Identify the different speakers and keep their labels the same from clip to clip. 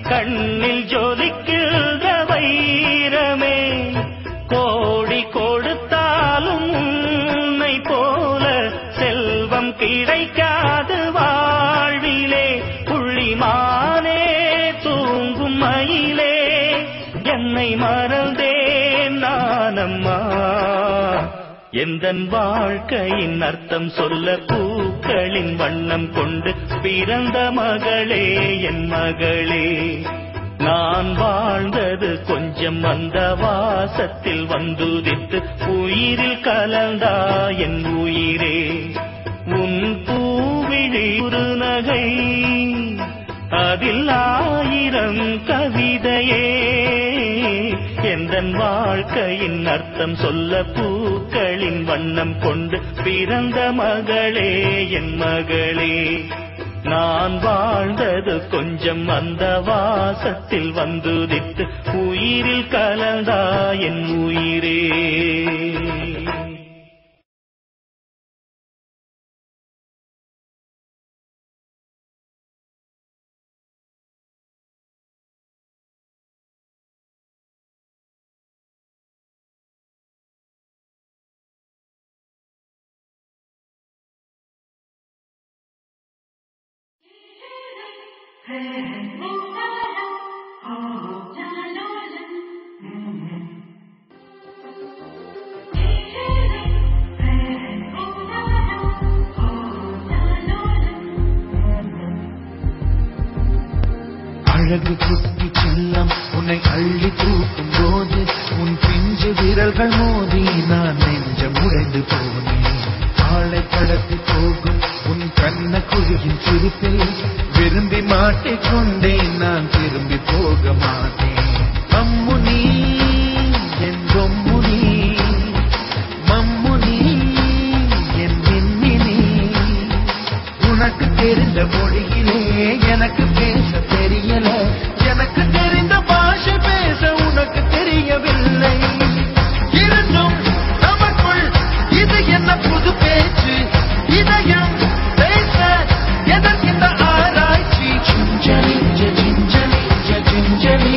Speaker 1: கண்ணில் ஜொலிக்கின்ற வைரமே கோடி கொடுத்தாலும் உன்னை போல செல்வம் கிடைக்காது வாழ்விலே புள்ளிமானே தூங்கும் மயிலே என்னை மறந்தேன் நானம்மா எந்தன் வாழ்க்கையின் அர்த்தம் சொல்ல பூக்களின் வண்ணம் கொண்டு பிறந்த மகளே என் மகளே நான் வாழ்ந்தது கொஞ்சம் அந்த வாசத்தில் வந்துதித்து உயிரில் கலந்தா என் உயிரே உன் பூவிழி ஒரு நகை அதில் 1000 கவிதையே எந்தன் வாழ்க்கையின் அர்த்தம் சொல்ல பூக்களின் வண்ணம் கொண்டு பிறந்த மகளே என் மகளே நான் வாழ்ந்தது கொஞ்சம் அந்த வாசத்தில் வந்துதித்து உயிரில் கலந்தா என் உயிரே
Speaker 2: அழகு குட்டி செல்லம் உன்னை அள்ளி தூக்கும் போது உன் பிஞ்சு விரல்கள் மோதி நான் நெஞ்சம் உடைந்து போனேன் ஆளை கடத்தி போகும் உன் கண்ண குழியின் சிரிப்பில் விரும்பி மாட்டிக்கொண்டேன் நான் திரும்பி போக மாட்டேன் அம்முனி என் பொம்முனி மம்முனி என் மின்மினி உனக்கு தெரிந்த மொழியிலே எனக்கு பேச தெரியல எனக்கு தெரிந்த பாஷை பேச உனக்கு தெரியவில்லை இருந்தும் நமக்குள் இது என்ன புது பேச்சு இதயம் பேச எதற்கிந்த ஆராய்ச்சி சிஞ்சலி சிஞ்சலி சிஞ்சலி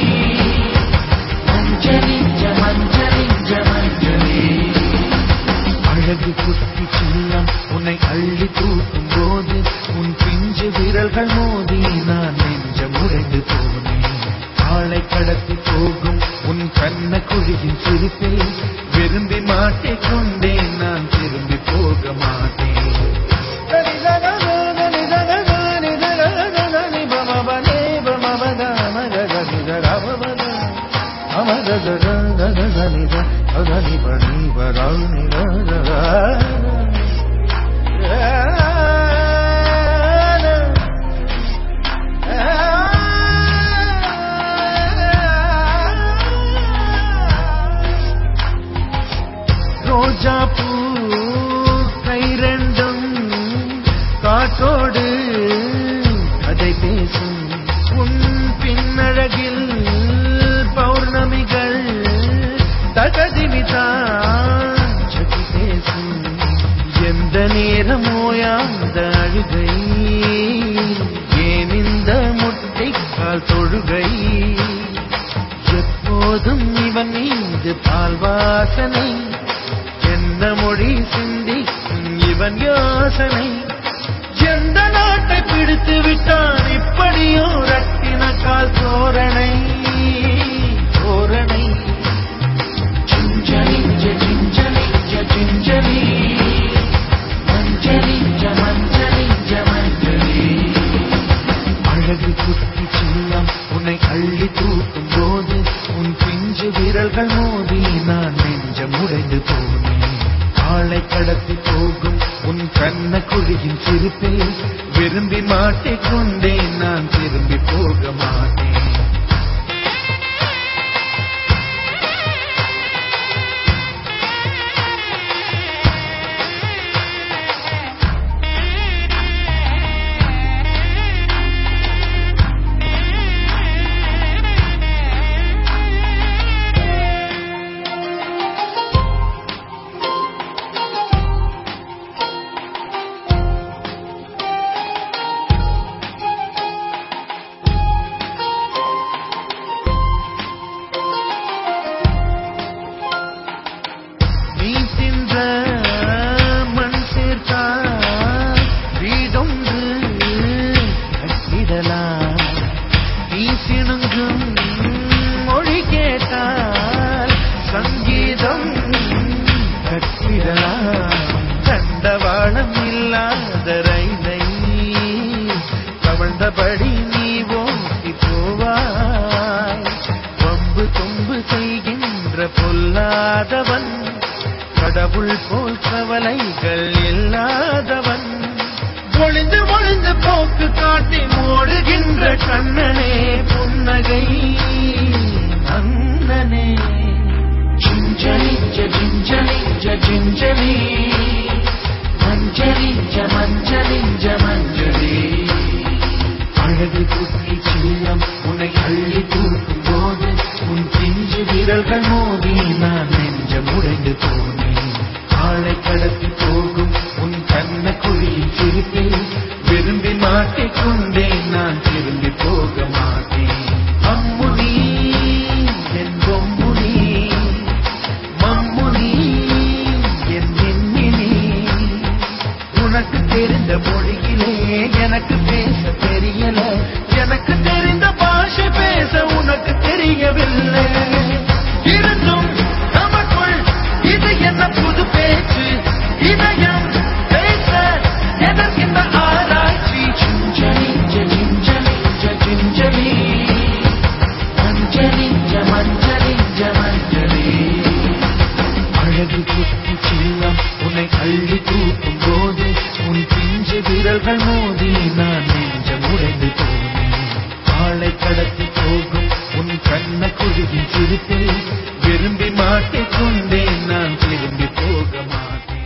Speaker 2: மஞ்சளி மஞ்சளி மஞ்சளி அழகு குட்டி செல்லம் உன்னை அள்ளி தூக்கும் போது உன் பிஞ்சு விரல்கள் மோதி நான் நெஞ்சம் உடைந்து போனேன் ஆளை கடத்தி போகும் உன் கண்ண குழியின் சிரிப்பில் விரும்பி மாட்டிக்கொண்டேன் நான் திரும்பி போக மாட்டேன் ரோஜா பூ கை ரெண்டும் காற்றோடு கதை பேசும் உன் பின்னழகில் பௌர்ணமிகள் தகதிமிதான் சதி பேசும் எந்த நேரமோயாந்த அழுகை ஏன் இந்த முட்டைக்கால் தொழுகை எப்போதும் இவன் மீது பால் வாசனை என்ன மொழி சிந்தி இவன் யோசனை எந்த நாட்டை பிடித்து விட்டான் இப்படியோ ரட்டின கால் தோரணை தோரணை சிஞ்சலி சிஞ்சலி சிஞ்சலி மஞ்சளி மஞ்சளி மஞ்சளி அழகு குட்டி செல்லம் உன்னை அள்ளி தூக்கும் போது உன் பிஞ்சு விரல்கள் மோதி நான் நெஞ்சம் உடைந்து போனேன் ஆளை கடத்தி போகும் உன் கண்ண குழியின் சிரிப்பில் விரும்பி மாட்டிக்கொண்டேன் நான் திரும்பி போக மாட்டேன் சிணுங்கும் மொழி கேட்டால் சங்கீதம் கட்டிடலாம். தண்டவாளம் இல்லாத ரயிலை தவழ்ந்தபடி நீ ஓட்டி போவாய். வம்பு தும்பு செய்கின்ற பொல்லாதவன், கடவுள் போல் கவலைகள் இல்லாதவன், ஒளிந்து ஒளிந்து போக்கு காட்டி ஓடுகின்ற கண்ணனே புன்னகை அண்ணனே. ஜிஞ்சலி ஜிஞ்சலி ஜிஞ்சலி மஞ்சளி மஞ்சளி மஞ்சளி. அழகு குட்டி சின்னம் உன்னை அள்ளி தூக்கும் போது உன் பிஞ்சு விரல்கள் மோதி நான் நெஞ்சம் உடைந்து போனேன். ஆளை கடத்தி போகும் உன் கண்ண குழியின் சிரிப்பில் விரும்பி மாட்டிக்கொண்டேன். நான் திரும்பி போக மாட்டேன். அம்முனி என் பொம்முனி, மம்முனி என் மின்மினி. உனக்கு தெரிந்த மொழியிலே எனக்கு பேச தெரியல, எனக்கு தெரிந்த பாஷை பேச உனக்கு தெரியவில்லை. இருந்தும் நமக்குள் இது என்ன புது பேச்சு, இதயம் பேச எதற்கு இந்த ஆராய்ச்சி. சிஞ்சலி ஜிஞ்சலி ஜிஞ்சலி மஞ்சளி மஞ்சளி மஞ்சளி. அழகு குட்டி சின்னம் உன்னை அள்ளி தூக்கும் போது உன் பிஞ்சு விரல்கள் மோதி நான் நெஞ்சம் உடைந்து போனேன். ஆளை கடத்தி போகும் உன் கண்ண குழுவின் சிரிப்பில் விரும்பி மாட்டிக்கொண்டேன். நான் திரும்பி போக மாட்டேன்.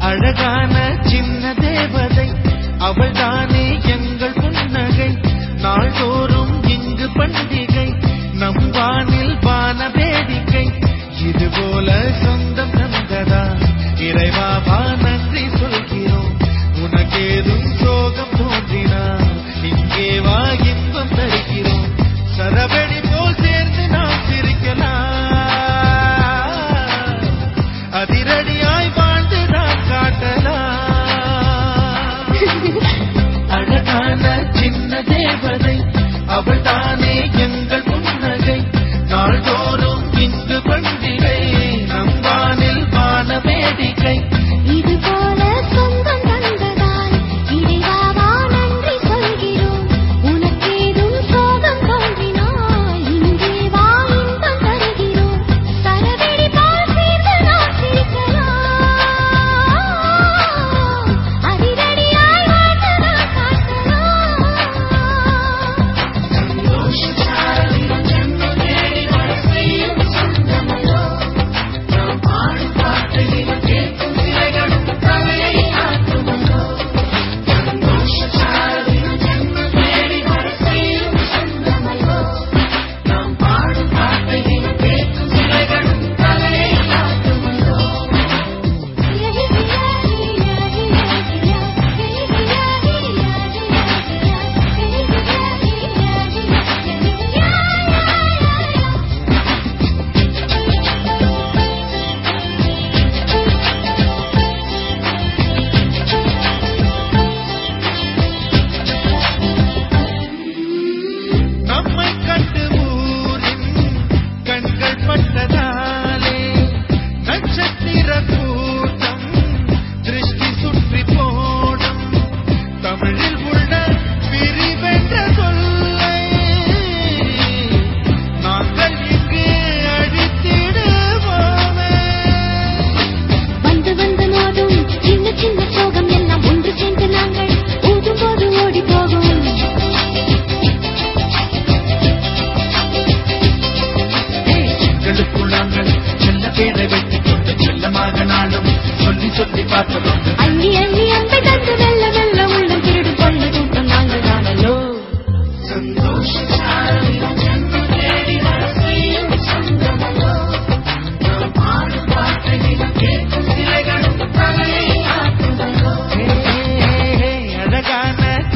Speaker 2: அழகான சின்ன தேவதை அவள் தானே எங்கள் புன்னகை. நாள்தோறும் இங்கு பண்டிகை, நம் வானில் வான வேடிக்கை. இதுபோல சொந்தம் தந்ததா இறைவா, வா நன்றி சொல்கிறோம். உனக்கேதும் சோகம் தோன்றினா இங்கே வா இன்பம் தருகிறோம். சரவெடி போல் சேர்ந்து நாம் சிரிக்கலாம், அதிரடியாய் வாழ்ந்து நாம் காட்டலாம்.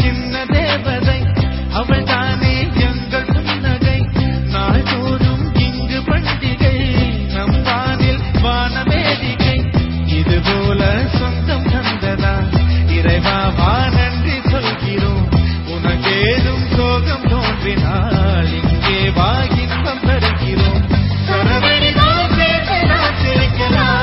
Speaker 2: சின்ன தேவதை அவள் தானே எங்கள் புன்னகை நாள்தோறும் இங்கு பண்டிகை நம் வானில் வானவேதிகை இதுபோல சொந்தம் தந்ததா இறைவா வா நன்றி சொல்கிறோம் உனக்கேதும் சோகம் தோன்றினால் இங்கே வா இன்பம் தருகிறோம் சரவெளிதான் பேசலாம் சிரிக்கலாம்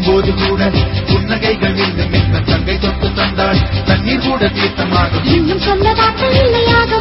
Speaker 2: போது கூட புன்னகைகள் வேண்டும் என்ன தங்கை தொட்டு தந்தாள் தண்ணீர் கூட தீர்த்தமாகும் இன்னும் சொல்ல வார்த்தை இல்லையாக